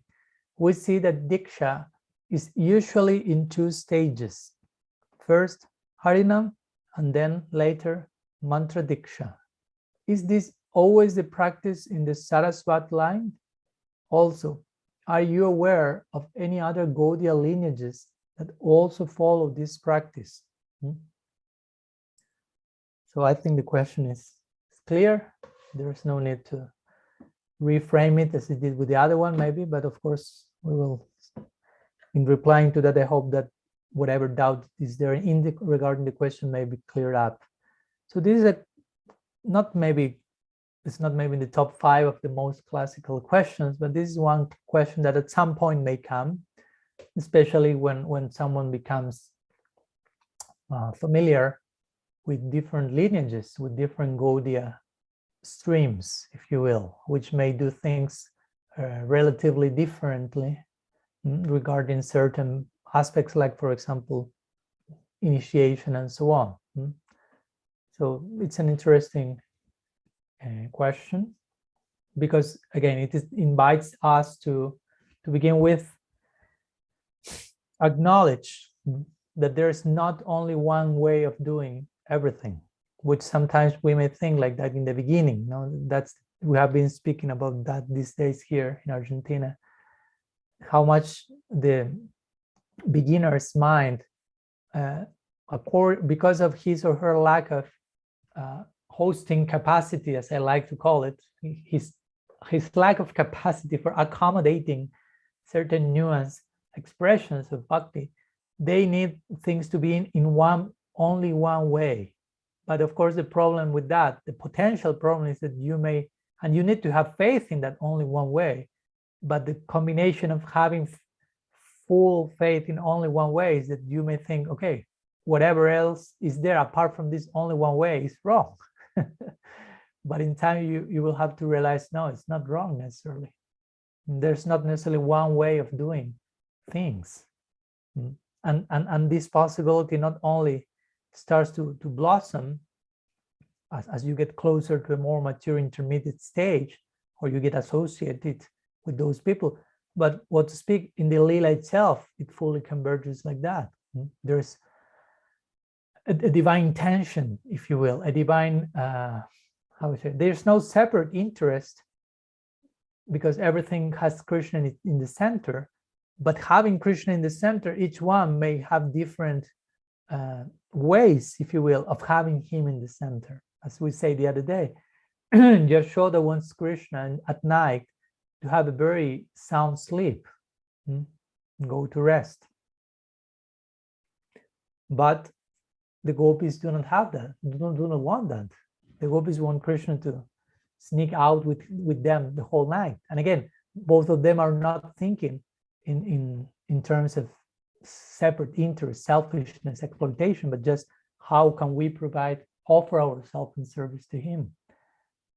we see that Diksha is usually in two stages. First, Harinam, and then later, Mantra Diksha. Is this always the practice in the Sarasvata line? Also, are you aware of any other Gaudiya lineages that also follow this practice? So I think the question is clear. There's no need to reframe it as it did with the other one, maybe, but of course, we will, in replying to that, I hope that whatever doubt is there regarding the question may be cleared up. So this is not maybe it's not maybe in the top 5 of the most classical questions, but this is one question that at some point may come, especially when someone becomes familiar with different lineages, with different Gaudiya streams, if you will, which may do things relatively differently regarding certain aspects, like, for example, initiation and so on. So it's an interesting question, because again, it invites us to begin with acknowledge that there's not only one way of doing everything, which sometimes we may think like that in the beginning. We have been speaking about that these days here in Argentina, how much the beginner's mind, because of his or her lack of hosting capacity, as I like to call it, his lack of capacity for accommodating certain nuanced expressions of bhakti, they need things to be in only one way. But of course, the problem with that, the potential problem, is that you need to have faith in that only one way. But the combination of having full faith in only one way is that you may think, okay, whatever else is there apart from this only one way is wrong. But in time, you will have to realize, no, it's not wrong necessarily. There's not necessarily one way of doing things. And this possibility not only starts to blossom as you get closer to a more mature intermediate stage, or you get associated with those people, but what to speak in the Lila itself, it fully converges like that. There's a divine tension, if you will, a divine, there's no separate interest, because everything has Krishna in the center. But having Krishna in the center, each one may have different ways, if you will, of having him in the center. As we say the other day, Yashoda wants Krishna at night to have a very sound sleep, go to rest. But the gopis do not have that, do not want that. The gopis want Krishna to sneak out with them the whole night. And again, both of them are not thinking in terms of separate interest, selfishness, exploitation, but just how can we offer ourselves in service to him.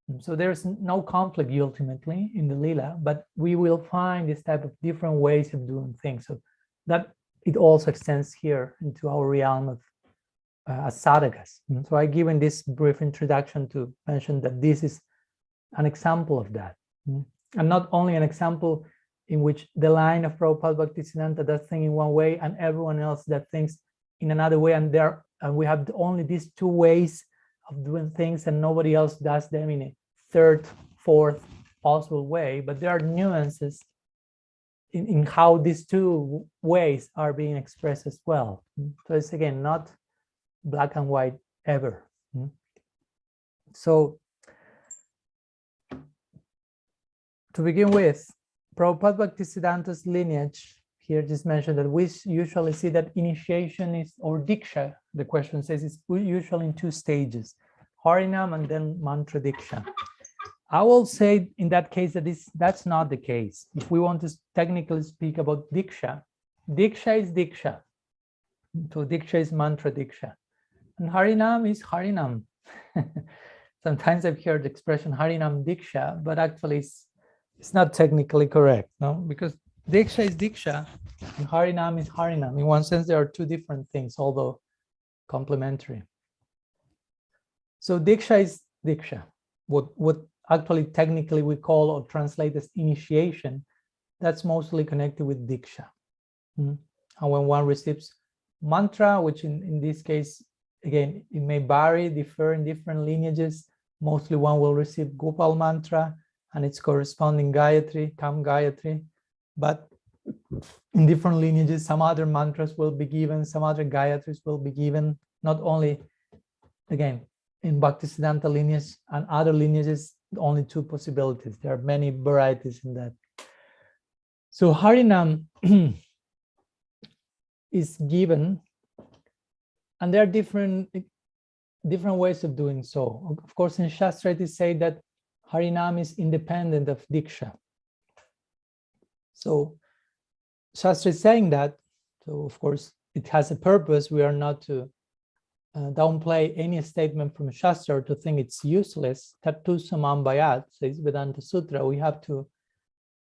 And so there's no conflict ultimately in the Lila, but we will find this type of different ways of doing things. So that it also extends here into our realm of as sadhakas. So I given this brief introduction to mention that this is an example of that. And not only an example in which the line of Prabhupada Bhaktisiddhanta does things in one way and everyone else does things in another way, and we have only these two ways of doing things and nobody else does them in a third, fourth possible way, but there are nuances in how these two ways are being expressed as well. So it's again not black and white ever. So to begin with, Prabhupada Bhaktisiddhanta's lineage here just mentioned that we usually see that initiation is, or diksha, the question says, is usually in two stages, Harinam and then mantra diksha. I will say in that case that that's not the case. If we want to technically speak about diksha, diksha is diksha. So diksha is mantra diksha. And Harinam is Harinam. Sometimes I've heard the expression Harinam diksha, but actually it's not technically correct, no? Because diksha is diksha and Harinam is Harinam. In one sense, there are two different things, although complementary. So diksha is diksha. What actually technically we call or translate as initiation, that's mostly connected with diksha. And when one receives mantra, which in this case, again, it may differ in different lineages. Mostly one will receive Gopal mantra and its corresponding Gayatri, Kam Gayatri. But in different lineages, some other mantras will be given, some other Gayatris will be given, not only, again, in Bhaktisiddhanta lineage and other lineages, only two possibilities. There are many varieties in that. So Harinam is given, and there are different ways of doing so. Of course, in Shastra it is said that Harinam is independent of Diksha. So Shastra is saying that, so of course it has a purpose. We are not to downplay any statement from Shastra or to think it's useless. Tatu samam bayat, says Vedanta Sutra. We have to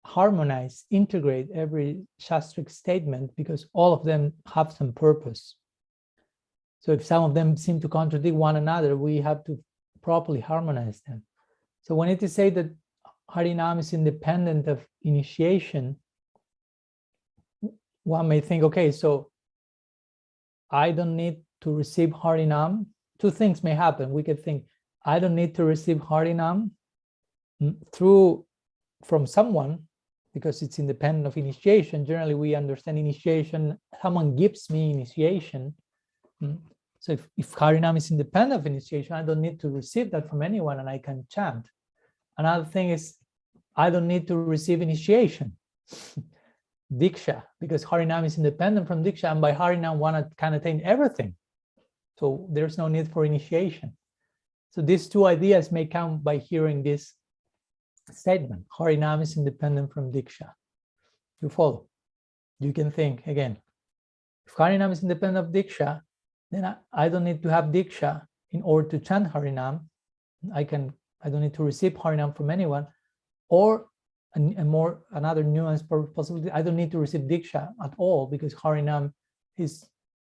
harmonize, integrate every Shastric statement because all of them have some purpose. So if some of them seem to contradict one another, we have to properly harmonize them. So when it is said that Harinam is independent of initiation, one may think, okay, so I don't need to receive Harinam. Two things may happen. We could think, I don't need to receive Harinam from someone because it's independent of initiation. Generally, we understand initiation, someone gives me initiation. So if Harinam is independent of initiation, I don't need to receive that from anyone and I can chant. Another thing is, I don't need to receive initiation, Diksha, because Harinam is independent from Diksha, and by Harinam one can attain everything. So there's no need for initiation. So these two ideas may come by hearing this statement. Harinam is independent from Diksha. You follow? You can think again. If Harinam is independent of Diksha, then I don't need to have Diksha in order to chant Harinam. I don't need to receive Harinam from anyone. Or another nuance possibility, I don't need to receive Diksha at all because Harinam is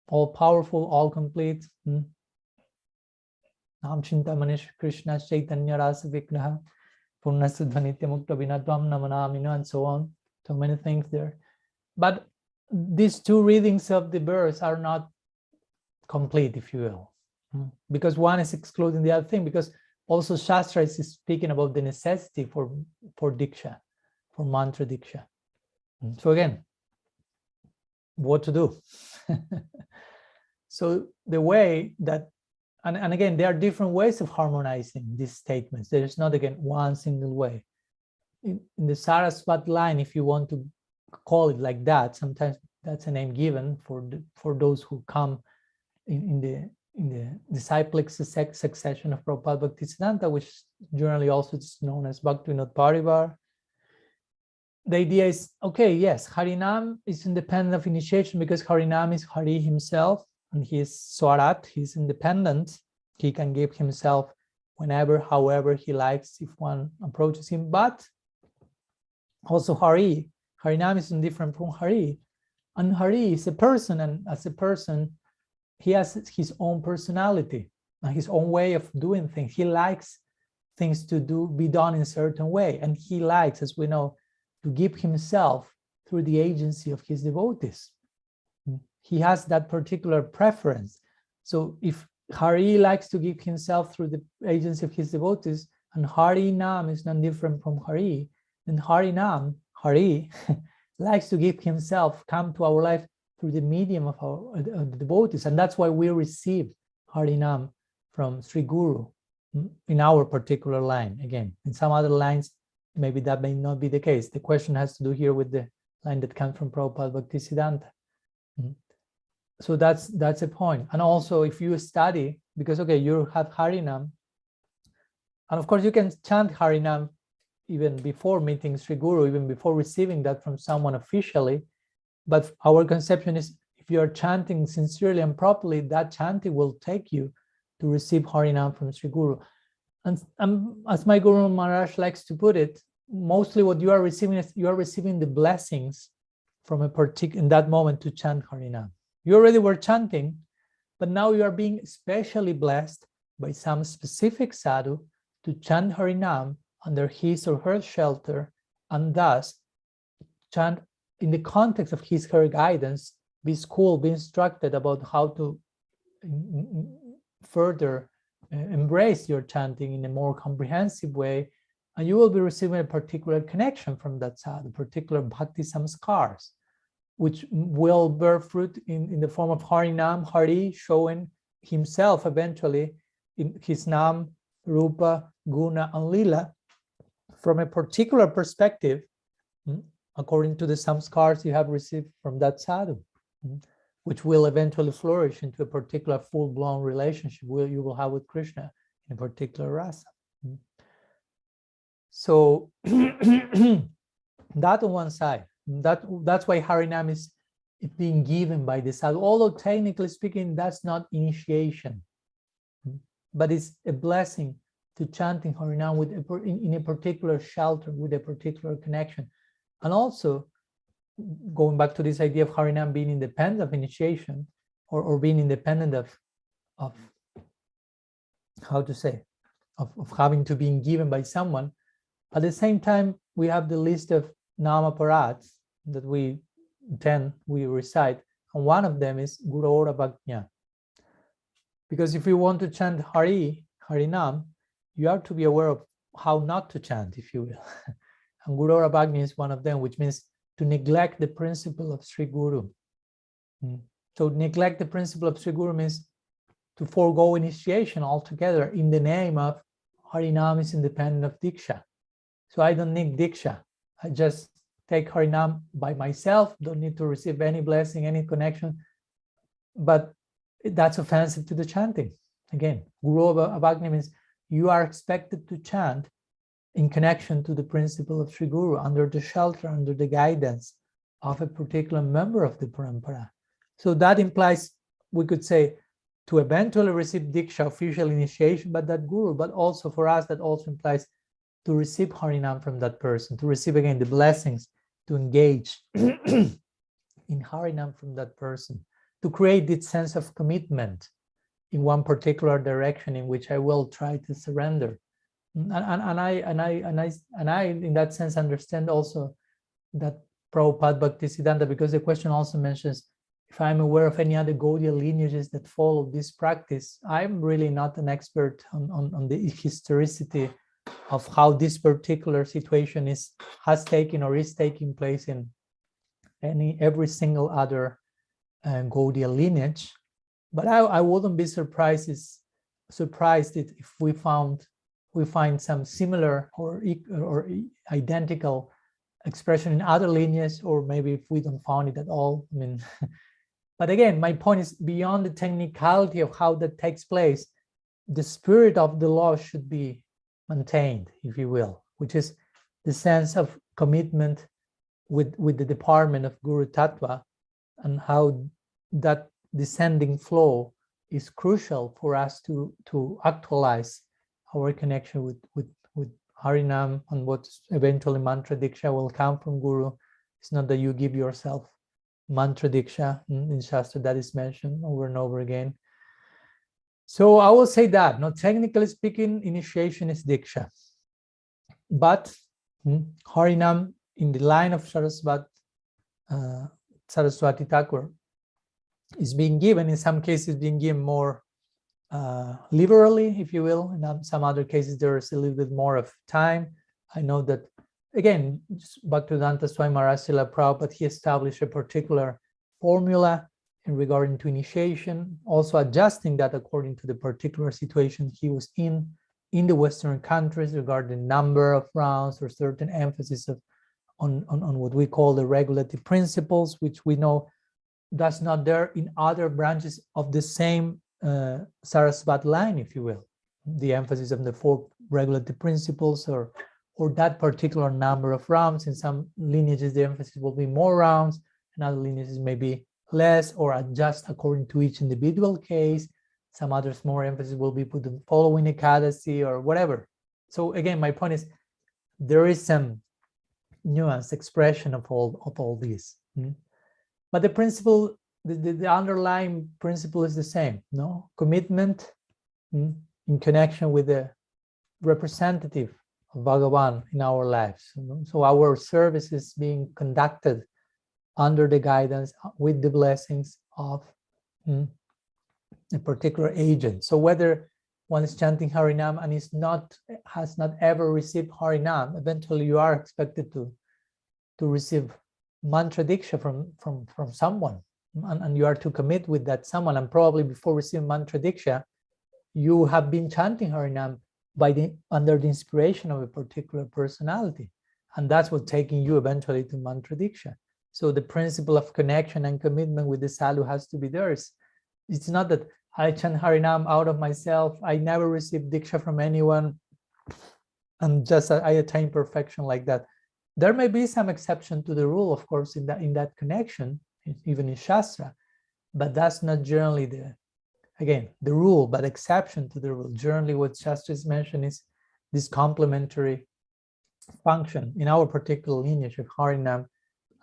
all powerful, all complete. Nam Chinta Manish Krishna Chaitanya Rasa Vigraha Purnasudha Nitya Mukta Vinadvam Namanamino, and so on. So many things there. But these two readings of the verse are not complete, if you will, because one is excluding the other thing, because also Shastra is speaking about the necessity for Diksha, for mantra Diksha. So again, what to do? So the way that, and again, there are different ways of harmonizing these statements. There is not, again, one single way. In the Sarasvata line, if you want to call it like that, sometimes that's a name given for those who come in the disciplic succession of Prabhupada Bhaktisiddhanta, which generally also is known as Bhaktivinoda Parivar. The idea is, okay, yes, Harinam is independent of initiation because Harinam is Hari himself, and he is Swarat, he's independent. He can give himself whenever, however he likes, if one approaches him. But also Harinam is different from Hari. And Hari is a person, and as a person, he has his own personality and his own way of doing things. He likes things to be done in a certain way. And he likes, as we know, to give himself through the agency of his devotees. He has that particular preference. So if Hari likes to give himself through the agency of his devotees, and Harinam is not different from Hari, then Hari, likes to give himself, come to our life through the medium of the devotees. And that's why we receive Harinam from Sri Guru in our particular line. Again, in some other lines, maybe that may not be the case. The question has to do here with the line that comes from Prabhupada Bhaktisiddhanta. So that's a point. And also if you study, because okay, you have Harinam, and of course you can chant Harinam even before meeting Sri Guru, even before receiving that from someone officially. But our conception is, if you are chanting sincerely and properly, that chanting will take you to receive Harinam from Sri Guru. And as my Guru Maharaj likes to put it, mostly what you are receiving is you are receiving the blessings from a particular, in that moment, to chant Harinam. You already were chanting, but now you are being especially blessed by some specific sadhu to chant Harinam under his or her shelter, and thus chant in the context of his or her guidance, be schooled, be instructed about how to further embrace your chanting in a more comprehensive way, and you will be receiving a particular connection from that sadhu, particular bhakti samskars, which will bear fruit in the form of Harinam, Hari showing himself eventually in his Nam, Rupa, Guna, and Lila from a particular perspective, according to the samskars you have received from that sadhu, which will eventually flourish into a particular full-blown relationship you will have with Krishna in a particular rasa. So that on one side, that's why Harinam is being given by the sadhu, although technically speaking, that's not initiation, but it's a blessing to chanting Harinam with in a particular shelter, with a particular connection. And also, going back to this idea of Harinam being independent of initiation, or being independent of how to say, of having to be given by someone. At the same time, we have the list of Nitya-parisadas that we recite, and one of them is Guru Bhajna. Because if you want to chant Harinam, you have to be aware of how not to chant, if you will. And Guru Bhajna is one of them, which means to neglect the principle of Sri Guru. So neglect the principle of Sri Guru means to forego initiation altogether in the name of Harinam is independent of Diksha. So I don't need Diksha. I just take Harinam by myself, don't need to receive any blessing, any connection. But that's offensive to the chanting. Again, Guru Bhajna means you are expected to chant in connection to the principle of Sri Guru, under the shelter, under the guidance of a particular member of the parampara. So that implies, we could say, to eventually receive Diksha, official initiation, but that Guru, but also for us, that also implies to receive Harinam from that person, to receive again the blessings, to engage in Harinam from that person, to create this sense of commitment in one particular direction in which I will try to surrender. And I in that sense understand also that Prabhupada Bhaktisiddhanta, because the question also mentions if I'm aware of any other Gaudiya lineages that follow this practice. I'm really not an expert on the historicity of how this particular situation has taken or is taking place in every single other Gaudiya lineage. But I wouldn't be surprised if we find some similar or identical expression in other lineages, or maybe if we don't find it at all. I mean, but again, my point is beyond the technicality of how that takes place, the spirit of the law should be maintained, if you will, which is the sense of commitment with the department of Guru Tattva, and how that descending flow is crucial for us to actualize our connection with Harinam, and what eventually mantra diksha will come from Guru. It's not that you give yourself mantra diksha. In Shastra that is mentioned over and over again. So I will say that, not technically speaking, initiation is diksha, but Harinam in the line of Sarasvati Thakur is being given, in some cases being given more liberally, if you will. In some other cases, there is a little bit more of time. I know that, again, Bhaktivedanta Swami Maharaj Srila Prabhupada, he established a particular formula in regarding to initiation, also adjusting that according to the particular situation he was in the Western countries, regarding the number of rounds or certain emphasis on what we call the regulative principles, which we know that's not there in other branches of the same Sarasvati line, if you will. The emphasis on the 4 regulative principles, or that particular number of rounds. In some lineages, the emphasis will be more rounds, and other lineages may be less, or adjust according to each individual case. Some others, more emphasis will be put on following Ekadasi or whatever. So again, my point is there is some nuanced expression of all these. But the principle, the underlying principle is the same, no? Commitment in connection with the representative of Bhagavan in our lives. So our service is being conducted under the guidance, with the blessings of a particular agent. So whether one is chanting Harinam and has not ever received Harinam, eventually you are expected to receive mantra diksha from someone, and you are to commit with that someone. And probably before receiving mantra diksha, you have been chanting Harinam under the inspiration of a particular personality, and that's what's taking you eventually to mantra diksha. So the principle of connection and commitment with the sadhu has to be there. It's not that I chant Harinam out of myself, I never received diksha from anyone, and just I attain perfection like that. There may be some exception to the rule, of course, in that connection, even in Shastra, but that's not generally the rule, but exception to the rule. Generally, what Shastra is mentioned is this complementary function in our particular lineage of Harinam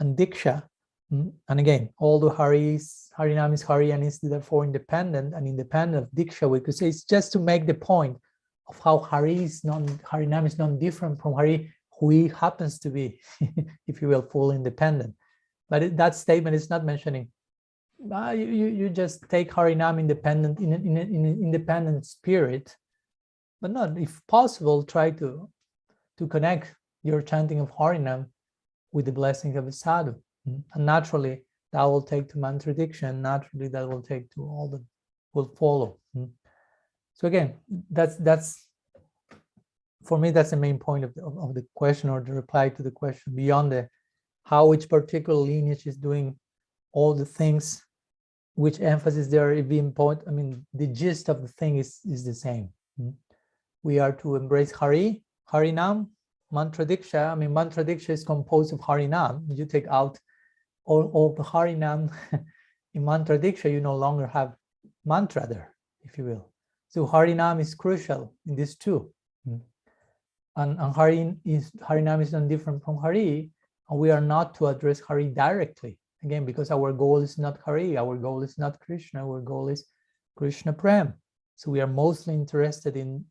and Diksha. And again, although Harinam is Hari and is therefore independent of Diksha, we could say it's just to make the point of how Harinam is non-different from Hari, who he happens to be, if you will, full independent. But that statement is not mentioning you just take Harinam independent in an independent spirit, but not, if possible, try to connect your chanting of Harinam with the blessing of a sadhu. And naturally, that will take to mantra diksha, naturally that will take to all that will follow. So again, that's for me, that's the main point of the question, or the reply to the question, beyond the how each particular lineage is doing all the things, which emphasis there is being point. I mean, the gist of the thing is the same. We are to embrace Harinam, mantra diksha. I mean, mantra diksha is composed of Harinam. You take out all the Harinam in mantra diksha, you no longer have mantra there, if you will. So Harinam is crucial in this too. And Harinam is not different from Hari, and we are not to address Hari directly. Again, because our goal is not Hari, our goal is not Krishna, our goal is Krishna Prem. So we are mostly interested in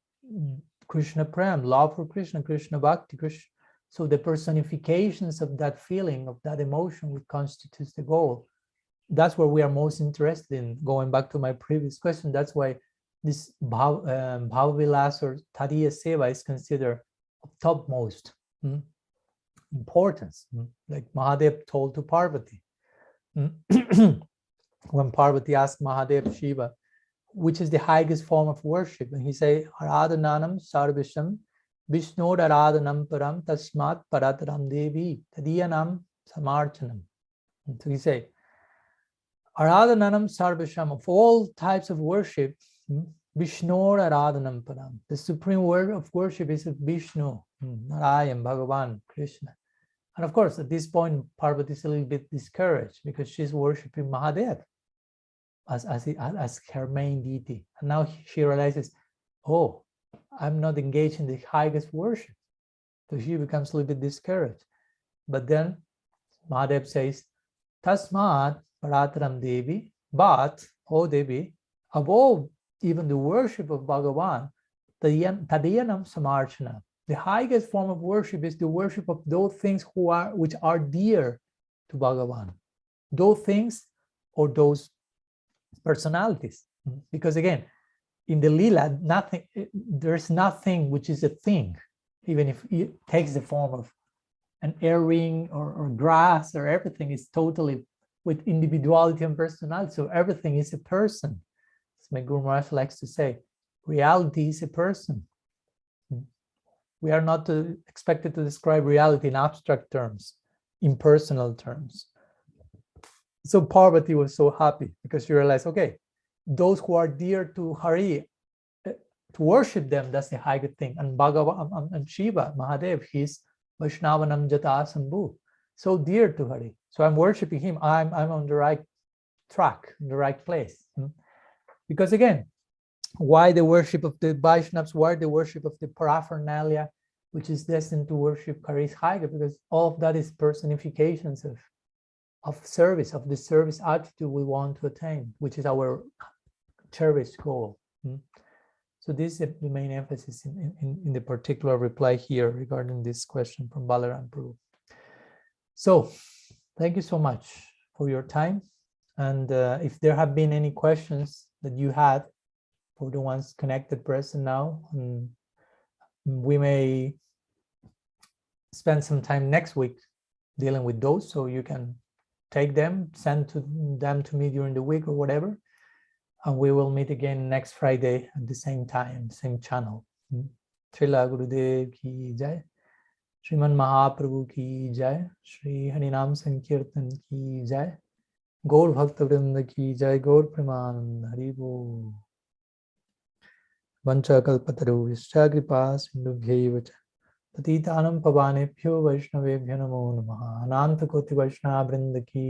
Krishna Prem, love for Krishna, Krishna Bhakti, Krishna. So the personifications of that feeling, of that emotion, which constitutes the goal, that's where we are most interested in. Going back to my previous question, that's why this Bhava-vilas or Tadiya Seva is considered of topmost importance, like Mahadev told to Parvati. When Parvati asked Mahadev Shiva, which is the highest form of worship, and he said, Aradhananam Sarvisham Vishnu Aradhanam Param Tasmat Parataram Devi Tadiyanam Samarchanam. So he said, Aradhananam Sarvisham, of all types of worship, Vishnu Aradhanam Param. The supreme word of worship is Vishnu, Narayan, Bhagavan, Krishna. And of course, at this point, Parvati is a little bit discouraged because she's worshipping Mahadev as her main deity. And now she realizes, oh, I'm not engaged in the highest worship. So she becomes a little bit discouraged. But then Mahadev says, Tasmat Parataram Devi, but, oh Devi, above even the worship of Bhagavan, Tadiyanam Samarchana. The highest form of worship is the worship of those things which are dear to Bhagavan. Those things or those personalities. Because again, in the Lila, there's nothing which is a thing, even if it takes the form of an earring or grass, or everything is totally with individuality and personality. So everything is a person. As my Guru Maharaj likes to say, reality is a person. We are not expected to describe reality in abstract terms, in personal terms. So Parvati was so happy because she realized, okay, those who are dear to Hari, to worship them, that's the highest thing. And Bhagavan and Shiva, Mahadev, he's Vaishnavanam Jata Sambhu, so dear to Hari. So I'm worshiping him. I'm on the right track, in the right place. Because again, why the worship of the Vaishnavas, why the worship of the paraphernalia, which is destined to worship Hari's Haiga? Because all of that is personifications of service, of the service attitude we want to attain, which is our service goal. So this is the main emphasis in the particular reply here regarding this question from Balaram Prabhu. So thank you so much for your time. And if there have been any questions that you had for the ones connected present now, we may spend some time next week dealing with those, so you can take them, send them to me during the week or whatever. And we will meet again next Friday at the same time, same channel. Srila Gurudev ki jai, Sriman Mahaprabhu ki jai, Shri Harinam Sankirtan ki jai, Gaur Bhakta Vrinda ki jai, Gaur Premanand Haribo. Vancha kalpataru Vishya Kripa Sindhubhyaiva cha पतितानं पवानेभ्यो वैष्णवेभ्यो नमो नमः। अनंत कोटि वैष्णव वृंद की